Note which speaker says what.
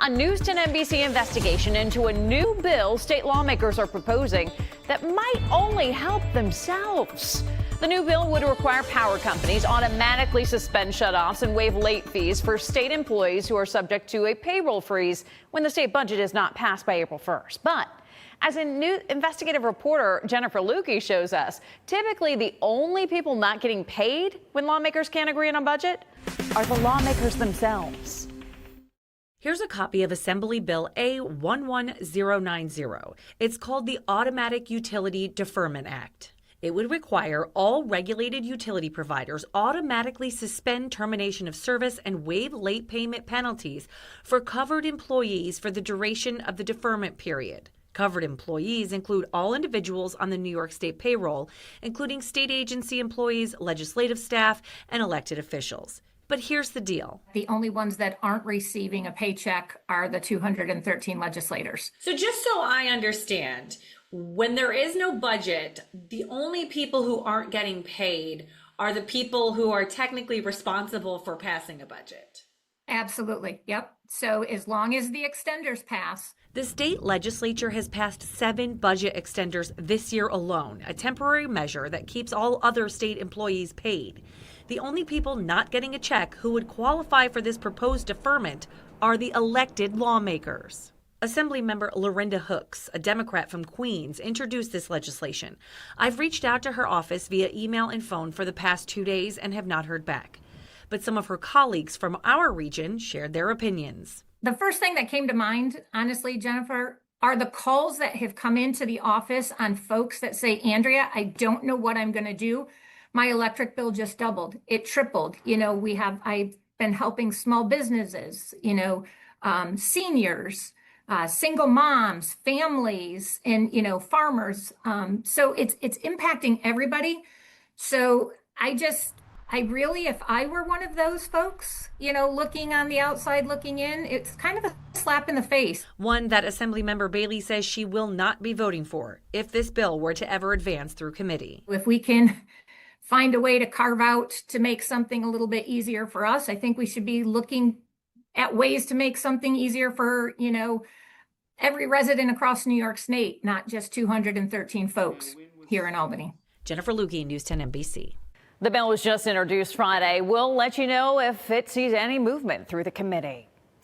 Speaker 1: A News 10 NBC investigation into a new bill state lawmakers are proposing that might only help themselves. The new bill would require power companies automatically suspend shutoffs and waive late fees for state employees who are subject to a payroll freeze when the state budget is not passed by April 1st. But as a new investigative reporter Jennifer Lukey shows us, typically the only people not getting paid when lawmakers can't agree on a budget are the lawmakers themselves.
Speaker 2: Here's a copy of Assembly Bill A11090. It's called the Automatic Utility Deferment Act. It would require all regulated utility providers automatically suspend termination of service and waive late payment penalties for covered employees for the duration of the deferment period. Covered employees include all individuals on the New York State payroll, including state agency employees, legislative staff, and elected officials. But here's the deal.
Speaker 3: The only ones that aren't receiving a paycheck are the 213 legislators.
Speaker 4: So just so I understand, when there is no budget, the only people who aren't getting paid are the people who are technically responsible for passing a budget.
Speaker 3: Absolutely. Yep. So as long as the extenders pass.
Speaker 2: The state legislature has passed 7 budget extenders this year alone, a temporary measure that keeps all other state employees paid. The only people not getting a check who would qualify for this proposed deferment are the elected lawmakers. Assemblymember Lorinda Hooks, a Democrat from Queens, introduced this legislation. I've reached out to her office via email and phone for the past 2 days and have not heard back. But some of her colleagues from our region shared their opinions.
Speaker 3: The first thing that came to mind, honestly, Jennifer, are the calls that have come into the office on folks that say, Andrea, I don't know what I'm going to do. My electric bill just doubled. It tripled. I've been helping small businesses, seniors, single moms, families, and, farmers. So it's impacting everybody. So I really, if I were one of those folks, looking on the outside, looking in, it's kind of a slap in the face.
Speaker 2: One that Assemblymember Bailey says she will not be voting for if this bill were to ever advance through committee.
Speaker 3: If we can find a way to carve out to make something a little bit easier for us, I think we should be looking at ways to make something easier for, every resident across New York State, not just 213 folks here in Albany.
Speaker 2: Jennifer Lukey, News 10 NBC.
Speaker 1: The bill was just introduced Friday. We'll let you know if it sees any movement through the committee.